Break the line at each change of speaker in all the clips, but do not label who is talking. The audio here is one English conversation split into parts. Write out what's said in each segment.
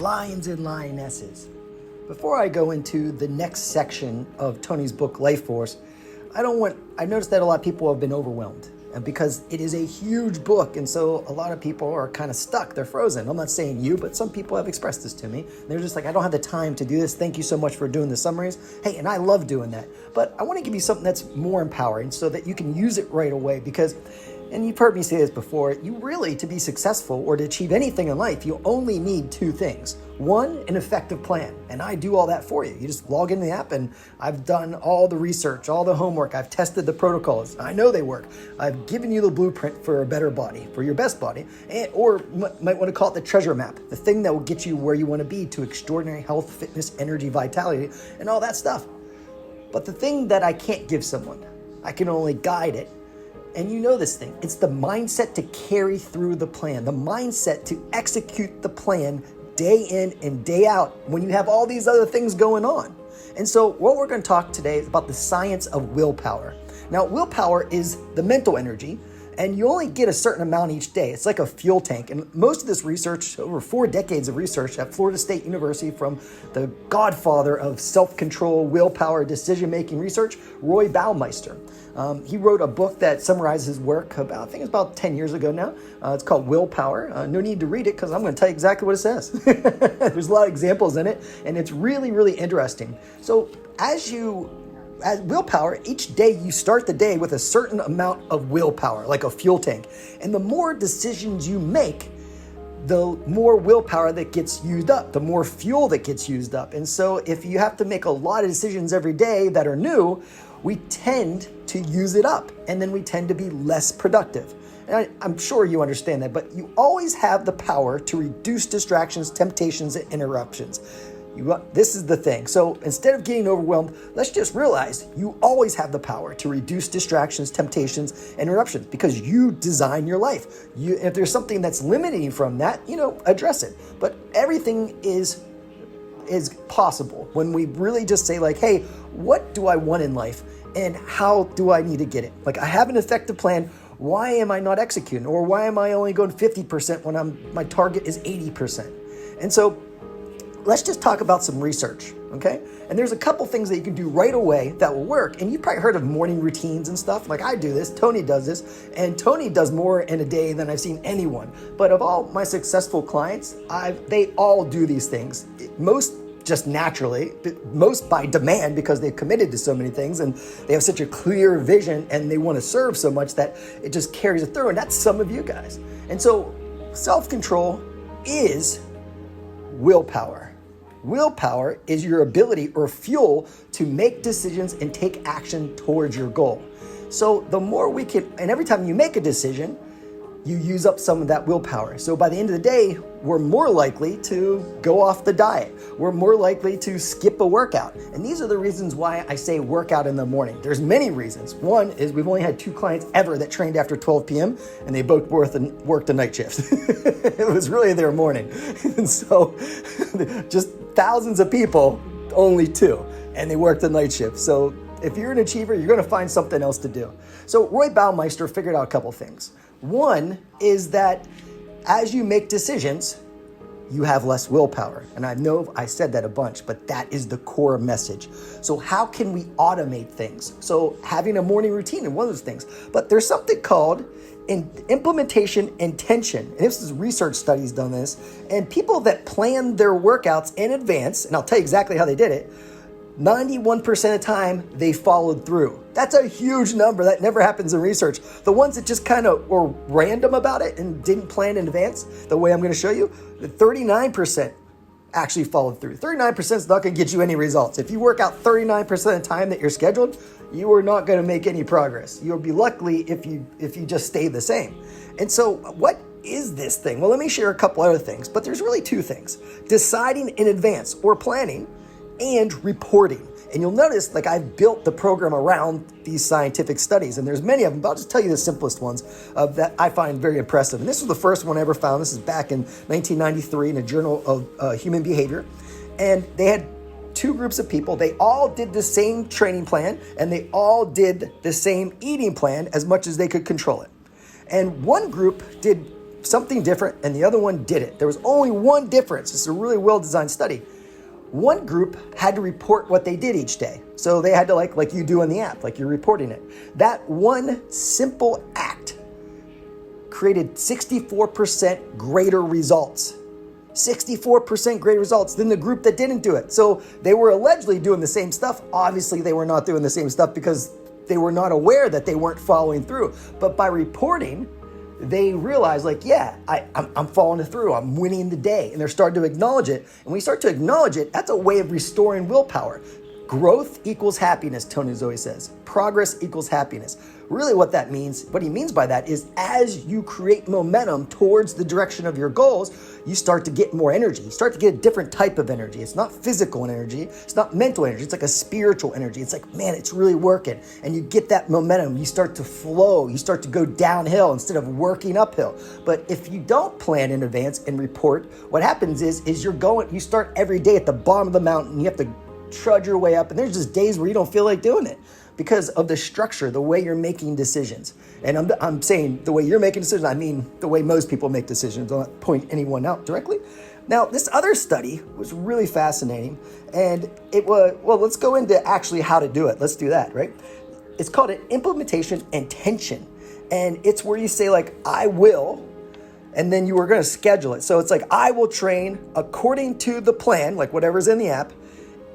lions and lionesses. Before I go into the next section of Tony's book, Life Force, I noticed that a lot of people have been overwhelmed. And because it is a huge book, and so a lot of people are kind of stuck. They're frozen. I'm not saying you, but some people have expressed this to me. They're just like, I don't have the time to do this. Thank you so much for doing the summaries. Hey, and I love doing that. But I want to give you something that's more empowering so that you can use it right away. Because, and you've heard me say this before, you really, to be successful or to achieve anything in life, you only need two things. One, an effective plan. And I do all that for you. You just log into the app and I've done all the research, all the homework. I've tested the protocols. I know they work. I've given you the blueprint for a better body, for your best body, or might want to call it the treasure map, the thing that will get you where you want to be to extraordinary health, fitness, energy, vitality, and all that stuff. But the thing that I can't give someone, I can only guide it. And you know this thing, it's the mindset to carry through the plan, the mindset to execute the plan day in and day out when you have all these other things going on. And so what we're going to talk today is about the science of willpower. Now, willpower is the mental energy, and you only get a certain amount each day. It's like a fuel tank. And most of this research, over 4 decades of research at Florida State University from the godfather of self-control, willpower, decision-making research, Roy Baumeister. He wrote a book that summarizes his work I think it's about 10 years ago now. It's called Willpower. No need to read it because I'm going to tell you exactly what it says. There's a lot of examples in it, and it's really, really interesting. So as willpower, each day you start the day with a certain amount of willpower, like a fuel tank. And the more decisions you make, the more willpower that gets used up, the more fuel that gets used up. And so if you have to make a lot of decisions every day that are new, we tend to use it up, and then we tend to be less productive. And I'm sure you understand that, but you always have the power to reduce distractions, temptations, and interruptions. This is the thing. So instead of getting overwhelmed, let's just realize you always have the power to reduce distractions, temptations, and interruptions because you design your life. If there's something that's limiting you from that, address it. But everything is possible when we really just say like, hey, what do I want in life and how do I need to get it? Like, I have an effective plan. Why am I not executing? Or why am I only going 50% when my target is 80%? And so let's just talk about some research, okay? And there's a couple things that you can do right away that will work. And you've probably heard of morning routines and stuff. Like I do this, Tony does this, and Tony does more in a day than I've seen anyone. But of all my successful clients, they all do these things. Most just naturally, most by demand because they've committed to so many things and they have such a clear vision and they want to serve so much that it just carries it through. And that's some of you guys. And so self-control is willpower. Willpower is your ability or fuel to make decisions and take action towards your goal. So the more we can, and every time you make a decision, you use up some of that willpower. So by the end of the day, we're more likely to go off the diet. We're more likely to skip a workout. And these are the reasons why I say workout in the morning. There's many reasons. One is we've only had 2 clients ever that trained after 12 p.m. and they both worked a night shift. It was really their morning. And so just thousands of people, only 2, and they worked a night shift. So if you're an achiever, you're going to find something else to do. So Roy Baumeister figured out a couple things. One is that as you make decisions, you have less willpower. And I know I said that a bunch, but that is the core message. So how can we automate things? So having a morning routine is one of those things. But there's something called implementation intention. And this is research studies done this. And people that plan their workouts in advance, and I'll tell you exactly how they did it, 91% of the time they followed through. That's a huge number. That never happens in research. The ones that just kind of were random about it and didn't plan in advance, the way I'm going to show you, the 39% actually followed through. 39% is not going to get you any results. If you work out 39% of the time that you're scheduled, you are not going to make any progress. You'll be lucky if you just stay the same. And so what is this thing? Well, let me share a couple other things, but there's really 2 things. Deciding in advance or planning and reporting. And you'll notice, like, I've built the program around these scientific studies, and there's many of them, but I'll just tell you the simplest ones that I find very impressive. And this was the first one I ever found. This is back in 1993 in a journal of human behavior. And they had 2 groups of people. They all did the same training plan, and they all did the same eating plan as much as they could control it. And one group did something different and the other one didn't. There was only one difference. It's a really well-designed study. One group had to report what they did each day. So they had to like you do in the app, like you're reporting it. That one simple act created 64% greater results. 64% greater results than the group that didn't do it. So they were allegedly doing the same stuff. Obviously, they were not doing the same stuff because they were not aware that they weren't following through. But by reporting, they realized I'm following through. I'm winning the day. And they're starting to acknowledge it. And when you start to acknowledge it, that's a way of restoring willpower. Growth equals happiness, Tony Zoe says. Progress equals happiness. Really what that means, what he means by that is as you create momentum towards the direction of your goals, you start to get more energy. You start to get a different type of energy. It's not physical energy. It's not mental energy. It's like a spiritual energy. It's like, man, it's really working. And you get that momentum. You start to flow. You start to go downhill instead of working uphill. But if you don't plan in advance and report, what happens is you start every day at the bottom of the mountain. You have to trudge your way up. And there's just days where you don't feel like doing it because of the structure, the way you're making decisions. And I'm saying the way you're making decisions, I mean the way most people make decisions. I'll not point anyone out directly. Now, this other study was really fascinating. And it was, let's go into actually how to do it. Let's do that, right? It's called an implementation intention. And it's where you say like, I will, and then you are going to schedule it. So it's like, I will train according to the plan, like whatever's in the app,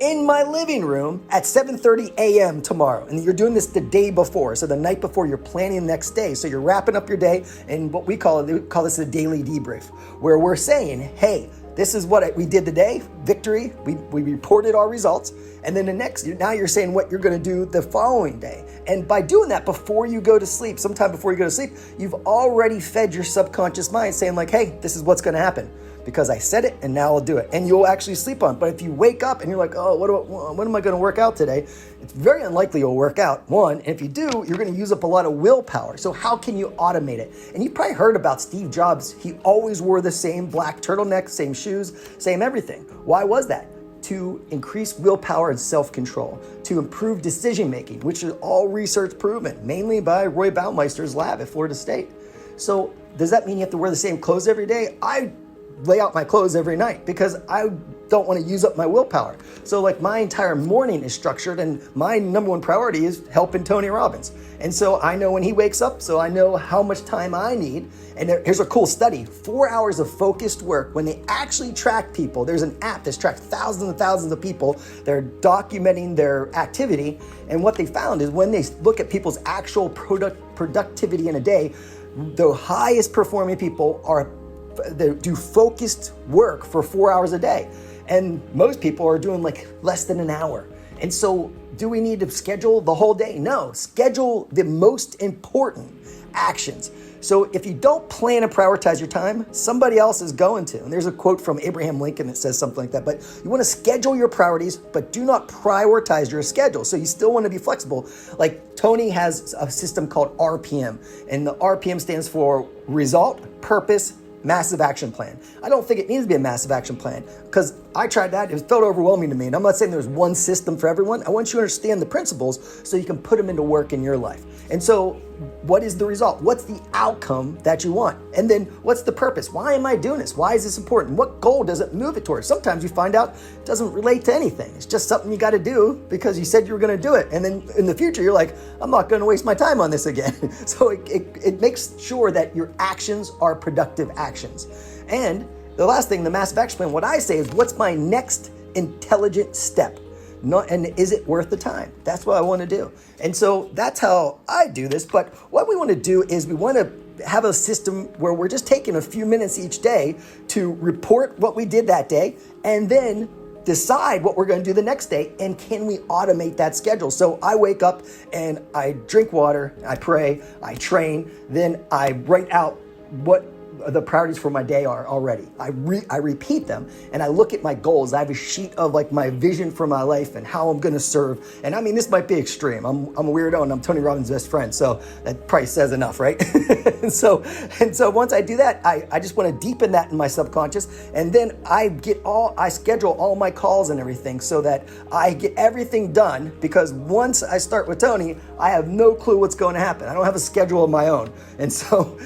in my living room at 7:30 a.m. tomorrow. And you're doing this the day before. So the night before you're planning the next day. So you're wrapping up your day. And what we call this a daily debrief, where we're saying, hey, this is what we did today, victory. We reported our results. And then now you're saying what you're going to do the following day. And by doing that before you go to sleep, sometime before you go to sleep, you've already fed your subconscious mind saying like, hey, this is what's going to happen. Because I said it and now I'll do it. And you'll actually sleep on it. But if you wake up and you're like, oh, what am I going to work out today? It's very unlikely you'll work out. One, and if you do, you're going to use up a lot of willpower. So how can you automate it? And you've probably heard about Steve Jobs. He always wore the same black turtleneck, same shoes, same everything. Why was that? To increase willpower and self-control, to improve decision-making, which is all research proven, mainly by Roy Baumeister's lab at Florida State. So does that mean you have to wear the same clothes every day? I lay out my clothes every night because I don't want to use up my willpower. So like my entire morning is structured and my number one priority is helping Tony Robbins. And so I know when he wakes up, so I know how much time I need. And here's a cool study, 4 hours of focused work. When they actually track people, there's an app that's tracked thousands and thousands of people. They're documenting their activity. And what they found is when they look at people's actual productivity in a day, the highest performing people they do focused work for 4 hours a day. And most people are doing like less than an hour. And so do we need to schedule the whole day? No, schedule the most important actions. So if you don't plan and prioritize your time, somebody else is going to. And there's a quote from Abraham Lincoln that says something like that. But you want to schedule your priorities, but do not prioritize your schedule. So you still want to be flexible. Like Tony has a system called RPM. And the RPM stands for result, purpose, massive action plan. I don't think it needs to be a massive action plan because I tried that. It felt overwhelming to me. And I'm not saying there's one system for everyone. I want you to understand the principles so you can put them into work in your life. And so what is the result? What's the outcome that you want? And then what's the purpose? Why am I doing this? Why is this important? What goal does it move it towards? Sometimes you find out it doesn't relate to anything. It's just something you got to do because you said you were going to do it. And then in the future, you're like, I'm not going to waste my time on this again. So it makes sure that your actions are productive actions. And the last thing, the massive action plan, what I say is, what's my next intelligent step? And is it worth the time? That's what I want to do. And so that's how I do this. But what we want to do is we want to have a system where we're just taking a few minutes each day to report what we did that day and then decide what we're going to do the next day. And can we automate that schedule? So I wake up and I drink water, I pray, I train, then I write out what the priorities for my day are already. I repeat them and I look at my goals. I have a sheet of like my vision for my life and how I'm going to serve. And I mean, this might be extreme. I'm a weirdo and I'm Tony Robbins' best friend. So that probably says enough, right? and so once I do that, I just want to deepen that in my subconscious. And then I schedule all my calls and everything so that I get everything done, because once I start with Tony, I have no clue what's going to happen. I don't have a schedule of my own. And so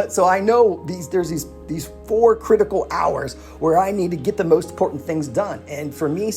so I know there's these 4 critical hours where I need to get the most important things done. And for me,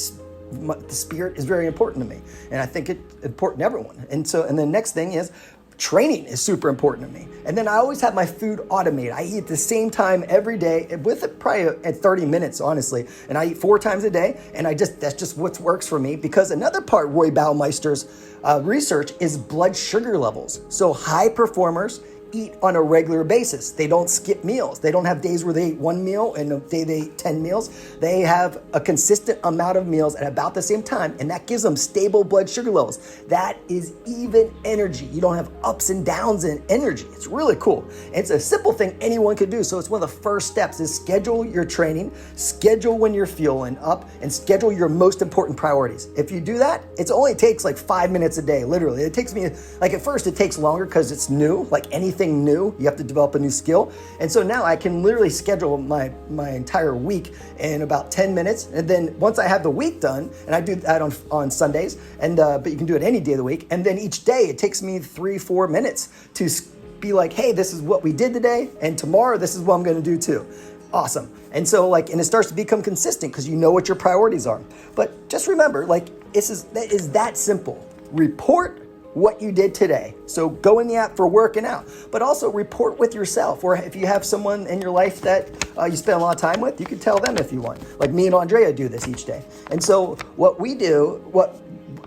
the spirit is very important to me. And I think it's important to everyone. And the next thing is training is super important to me. And then I always have my food automated. I eat at the same time every day with it probably at 30 minutes, honestly. And I eat 4 times a day. And that's just what works for me, because another part, Roy Baumeister's research is blood sugar levels. So high performers eat on a regular basis. They don't skip meals. They don't have days where they eat 1 meal and a day they eat 10 meals. They have a consistent amount of meals at about the same time, and that gives them stable blood sugar levels. That is even energy. You don't have ups and downs in energy. It's really cool. It's a simple thing anyone could do. So it's one of the first steps is schedule your training, schedule when you're fueling up, and schedule your most important priorities. If you do that, it only takes like 5 minutes a day, literally. It takes me, like at first it takes longer because it's new, like anything new, you have to develop a new skill. And so now I can literally schedule my entire week in about 10 minutes. And then once I have the week done, and I do that on Sundays, but you can do it any day of the week. And then each day it takes me 3-4 minutes to be like, hey, this is what we did today. And tomorrow, this is what I'm going to do too. Awesome. And so and it starts to become consistent because you know what your priorities are. But just remember, it is that simple. Report what you did today. So go in the app for working out, but also report with yourself. Or if you have someone in your life that you spend a lot of time with, you can tell them if you want. Like me and Andrea do this each day. And so what we do,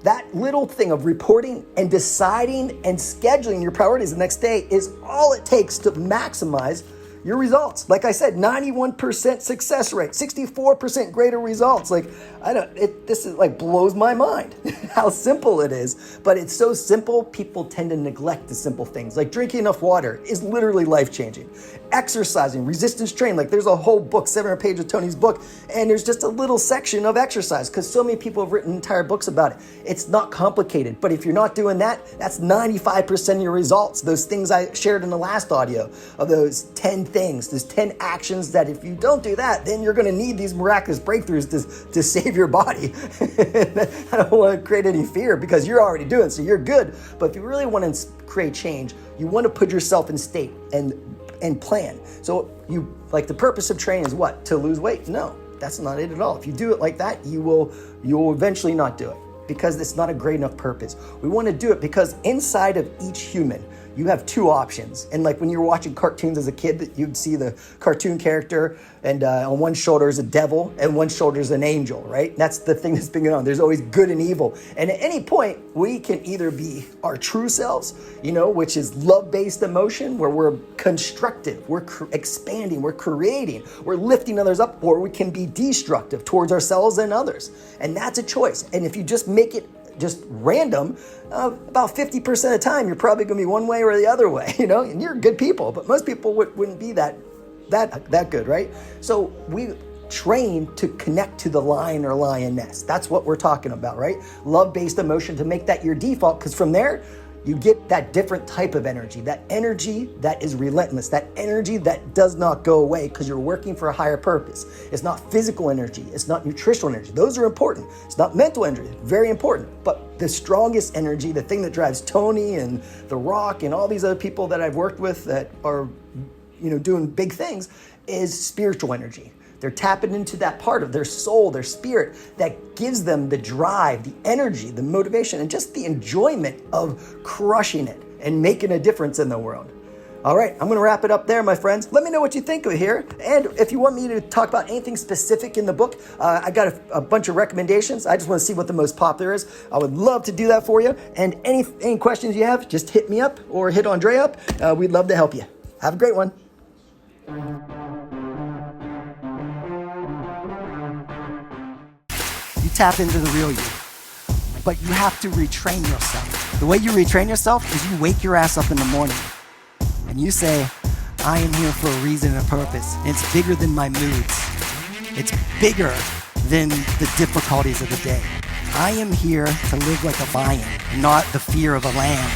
that little thing of reporting and deciding and scheduling your priorities the next day is all it takes to maximize your results. Like I said, 91% success rate, 64% greater results. This is blows my mind how simple it is. But it's so simple, people tend to neglect the simple things. Like drinking enough water is literally life-changing. Exercising, resistance training, there's a whole book, 700 pages of Tony's book, and there's just a little section of exercise because so many people have written entire books about it. It's not complicated, but if you're not doing that, that's 95% of your results. Those things I shared in the last audio of those 10 things, there's 10 actions that if you don't do that, then you're going to need these miraculous breakthroughs to save your body. I don't want to create any fear because you're already doing it, so you're good. But if you really want to create change, you want to put yourself in state and plan. So the purpose of training is what? To lose weight? No, that's not it at all. If you do it like that, you will eventually not do it because it's not a great enough purpose. We want to do it because inside of each human, you have 2 options. And when you were watching cartoons as a kid, you'd see the cartoon character and on one shoulder is a devil and one shoulder is an angel, right? That's the thing that's been going on. There's always good and evil. And at any point, we can either be our true selves, which is love-based emotion, where we're constructive, we're expanding, we're creating, we're lifting others up, or we can be destructive towards ourselves and others. And that's a choice. And if you just make it just random, about 50% of the time, you're probably going to be one way or the other way, and you're good people, but most people wouldn't be that good, right? So we train to connect to the lion or lioness. That's what we're talking about, right? Love-based emotion, to make that your default, because from there, you get that different type of energy that is relentless, that energy that does not go away because you're working for a higher purpose. It's not physical energy. It's not nutritional energy. Those are important. It's not mental energy. Very important. But the strongest energy, the thing that drives Tony and The Rock and all these other people that I've worked with that are, doing big things, is spiritual energy. They're tapping into that part of their soul, their spirit, that gives them the drive, the energy, the motivation, and just the enjoyment of crushing it and making a difference in the world. All right, I'm going to wrap it up there, my friends. Let me know what you think of here. And if you want me to talk about anything specific in the book, I got a bunch of recommendations. I just want to see what the most popular is. I would love to do that for you. And any questions you have, just hit me up or hit Andre up. We'd love to help you. Have a great one. Tap into the real you, but you have to retrain yourself. The way you retrain yourself is you wake your ass up in the morning and you say, I am here for a reason and a purpose. And it's bigger than my moods. It's bigger than the difficulties of the day. I am here to live like a lion, not the fear of a lamb.